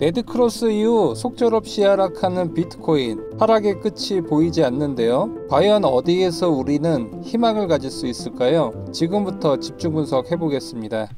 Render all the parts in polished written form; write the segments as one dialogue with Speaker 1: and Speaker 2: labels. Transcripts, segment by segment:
Speaker 1: 레드크로스 이후 속절없이 하락하는 비트코인, 하락의 끝이 보이지 않는데요. 과연 어디에서 우리는 희망을 가질 수 있을까요? 지금부터 집중 분석해 보겠습니다.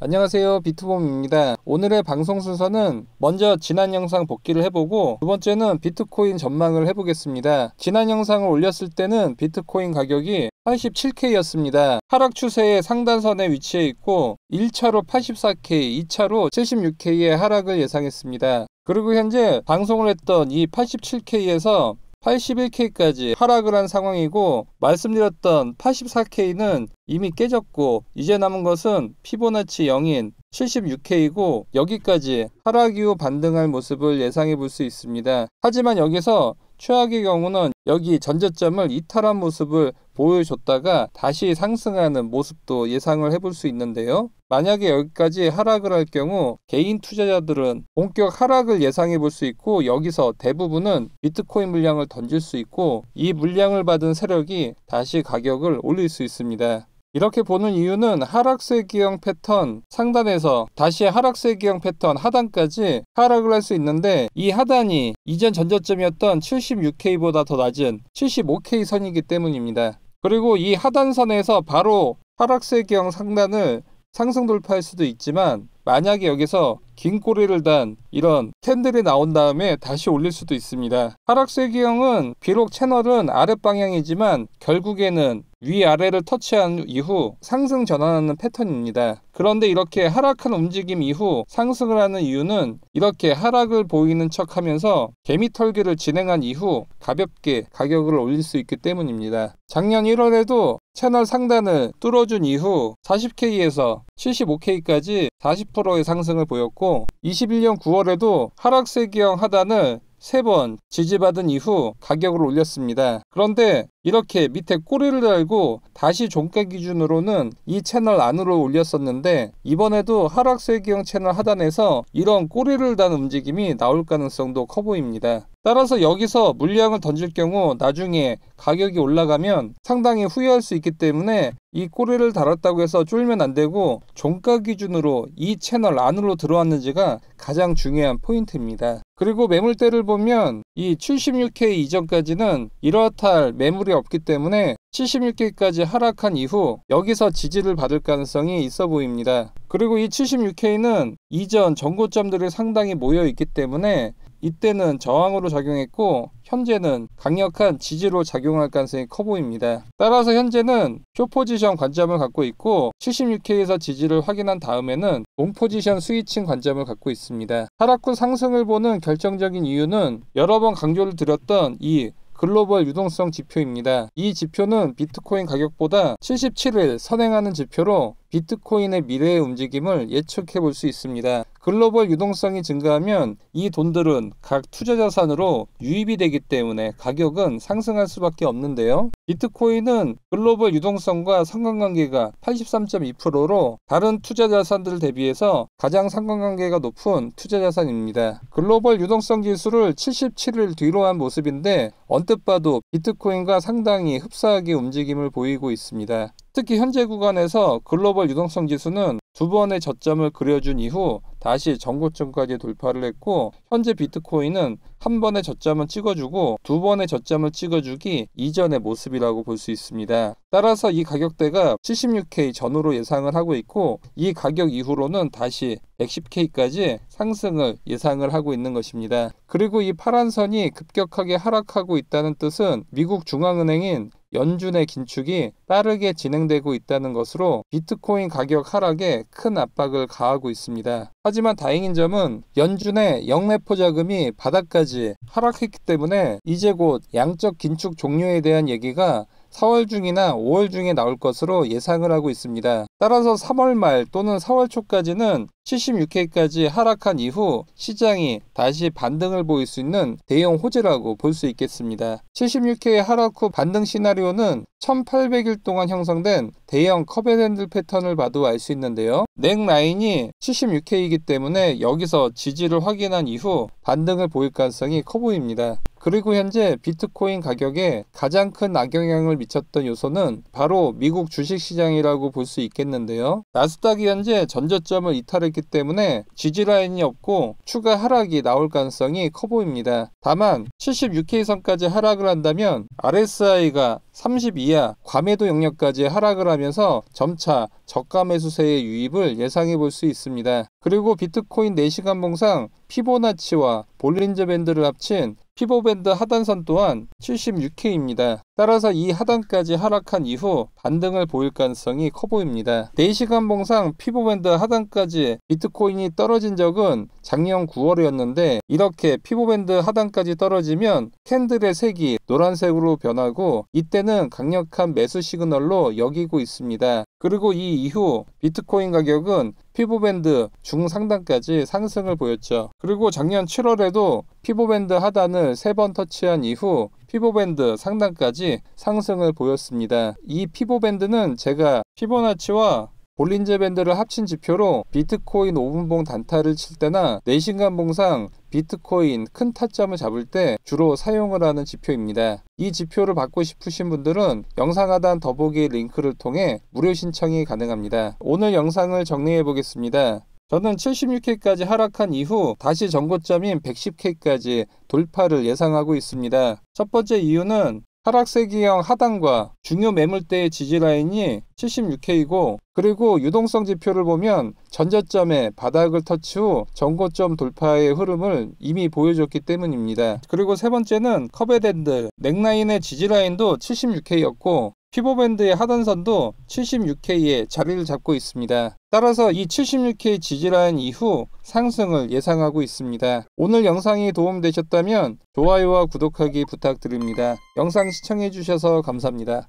Speaker 1: 안녕하세요, 비트봄입니다. 오늘의 방송 순서는 먼저 지난 영상 복기를 해보고, 두 번째는 비트코인 전망을 해보겠습니다. 지난 영상을 올렸을 때는 비트코인 가격이 87K였습니다. 하락 추세의 상단선에 위치해 있고 1차로 84K, 2차로 76K의 하락을 예상했습니다. 그리고 현재 방송을 했던 이 87K에서 81K까지 하락을 한 상황이고, 말씀드렸던 84K는 이미 깨졌고 이제 남은 것은 피보나치 0인 76K이고, 여기까지 하락 이후 반등할 모습을 예상해 볼 수 있습니다. 하지만 여기서 최악의 경우는 여기 전저점을 이탈한 모습을 보여줬다가 다시 상승하는 모습도 예상을 해볼 수 있는데요. 만약에 여기까지 하락을 할 경우 개인 투자자들은 본격 하락을 예상해 볼 수 있고, 여기서 대부분은 비트코인 물량을 던질 수 있고, 이 물량을 받은 세력이 다시 가격을 올릴 수 있습니다. 이렇게 보는 이유는 하락세 기형 패턴 상단에서 다시 하락세 기형 패턴 하단까지 하락을 할 수 있는데, 이 하단이 이전 전저점이었던 76K보다 더 낮은 75K 선이기 때문입니다. 그리고 이 하단선에서 바로 하락세 기형 상단을 상승 돌파할 수도 있지만, 만약에 여기서 긴 꼬리를 단 이런 캔들이 나온 다음에 다시 올릴 수도 있습니다. 하락세 기형은 비록 채널은 아랫방향이지만 결국에는 위아래를 터치한 이후 상승 전환하는 패턴입니다. 그런데 이렇게 하락한 움직임 이후 상승을 하는 이유는 이렇게 하락을 보이는 척 하면서 개미 털기를 진행한 이후 가볍게 가격을 올릴 수 있기 때문입니다. 작년 1월에도 채널 상단을 뚫어준 이후 40K에서 75K까지 40%의 상승을 보였고, 21년 9월에도 하락세 기형 하단을 3번 지지받은 이후 가격을 올렸습니다. 그런데 이렇게 밑에 꼬리를 달고 다시 종가 기준으로는 이 채널 안으로 올렸었는데, 이번에도 하락세 기형 채널 하단에서 이런 꼬리를 단 움직임이 나올 가능성도 커 보입니다. 따라서 여기서 물량을 던질 경우 나중에 가격이 올라가면 상당히 후회할 수 있기 때문에 이 꼬리를 달았다고 해서 쫄면 안 되고, 종가 기준으로 이 채널 안으로 들어왔는지가 가장 중요한 포인트입니다. 그리고 매물대를 보면 이 76K 이전까지는 이렇다 할 매물이 없기 때문에 76K까지 하락한 이후 여기서 지지를 받을 가능성이 있어 보입니다. 그리고 이 76K는 이전 전고점들이 상당히 모여 있기 때문에 이때는 저항으로 작용했고, 현재는 강력한 지지로 작용할 가능성이 커 보입니다. 따라서 현재는 숏포지션 관점을 갖고 있고, 76K에서 지지를 확인한 다음에는 롱포지션 스위칭 관점을 갖고 있습니다. 하락 후 상승을 보는 결정적인 이유는 여러 번 강조를 드렸던 이 글로벌 유동성 지표입니다. 이 지표는 비트코인 가격보다 77을 선행하는 지표로 비트코인의 미래의 움직임을 예측해 볼 수 있습니다. 글로벌 유동성이 증가하면 이 돈들은 각 투자 자산으로 유입이 되기 때문에 가격은 상승할 수밖에 없는데요. 비트코인은 글로벌 유동성과 상관관계가 83.2%로 다른 투자 자산들 대비해서 가장 상관관계가 높은 투자 자산입니다. 글로벌 유동성 지수를 77을 뒤로 한 모습인데, 언뜻 봐도 비트코인과 상당히 흡사하게 움직임을 보이고 있습니다. 특히 현재 구간에서 글로벌 유동성 지수는 2번의 저점을 그려준 이후 다시 전고점까지 돌파를 했고, 현재 비트코인은 한 번의 저점을 찍어주고 2번의 저점을 찍어주기 이전의 모습이라고 볼 수 있습니다. 따라서 이 가격대가 76K 전후로 예상을 하고 있고, 이 가격 이후로는 다시 110K까지 상승을 예상을 하고 있는 것입니다. 그리고 이 파란 선이 급격하게 하락하고 있다는 뜻은 미국 중앙은행인 연준의 긴축이 빠르게 진행되고 있다는 것으로 비트코인 가격 하락에 큰 압박을 가하고 있습니다. 하지만 다행인 점은 연준의 영래포 자금이 바닥까지 하락했기 때문에 이제 곧 양적 긴축 종료에 대한 얘기가 4월 중이나 5월 중에 나올 것으로 예상을 하고 있습니다. 따라서 3월 말 또는 4월 초까지는 76K까지 하락한 이후 시장이 다시 반등을 보일 수 있는 대형 호재라고 볼 수 있겠습니다. 76K 하락 후 반등 시나리오는 1800일 동안 형성된 대형 컵앤핸들 패턴을 봐도 알 수 있는데요. 넥라인이 76K이기 때문에 여기서 지지를 확인한 이후 반등을 보일 가능성이 커 보입니다. 그리고 현재 비트코인 가격에 가장 큰 악영향을 미쳤던 요소는 바로 미국 주식시장이라고 볼 수 있겠는데요. 나스닥이 현재 전저점을 이탈했기 때문에 지지라인이 없고 추가 하락이 나올 가능성이 커 보입니다. 다만 76K 선까지 하락을 한다면 RSI가 30 이하 과매도 영역까지 하락을 하면서 점차 저가 매수세의 유입을 예상해 볼 수 있습니다. 그리고 비트코인 4시간 봉상 피보나치와 볼린저 밴드를 합친 피보밴드 하단선 또한 76K입니다. 따라서 이 하단까지 하락한 이후 반등을 보일 가능성이 커 보입니다. 4시간 봉상 피보밴드 하단까지 비트코인이 떨어진 적은 작년 9월이었는데 이렇게 피보밴드 하단까지 떨어지면 캔들의 색이 노란색으로 변하고 이때는 강력한 매수 시그널로 여기고 있습니다. 그리고 이 이후 비트코인 가격은 피보밴드 중상단까지 상승을 보였죠. 그리고 작년 7월에도 피보밴드 하단을 3번 터치한 이후 피보밴드 상단까지 상승을 보였습니다. 이 피보밴드는 제가 피보나치와 볼린저 밴드를 합친 지표로 비트코인 5분봉 단타를 칠 때나 4시간 봉상 비트코인 큰 타점을 잡을 때 주로 사용을 하는 지표입니다. 이 지표를 받고 싶으신 분들은 영상 하단 더보기 링크를 통해 무료 신청이 가능합니다. 오늘 영상을 정리해 보겠습니다. 저는 76K까지 하락한 이후 다시 전고점인 110K까지 돌파를 예상하고 있습니다. 첫 번째 이유는 하락세기형 하단과 중요 매물대의 지지라인이 76K이고 그리고 유동성 지표를 보면 전저점의 바닥을 터치 후 전고점 돌파의 흐름을 이미 보여줬기 때문입니다. 그리고 세 번째는 커베밴드 넥라인의 지지라인도 76K였고 피보밴드의 하단선도 76K에 자리를 잡고 있습니다. 따라서 이 76K 지지라인 이후 상승을 예상하고 있습니다. 오늘 영상이 도움되셨다면 좋아요와 구독하기 부탁드립니다. 영상 시청해주셔서 감사합니다.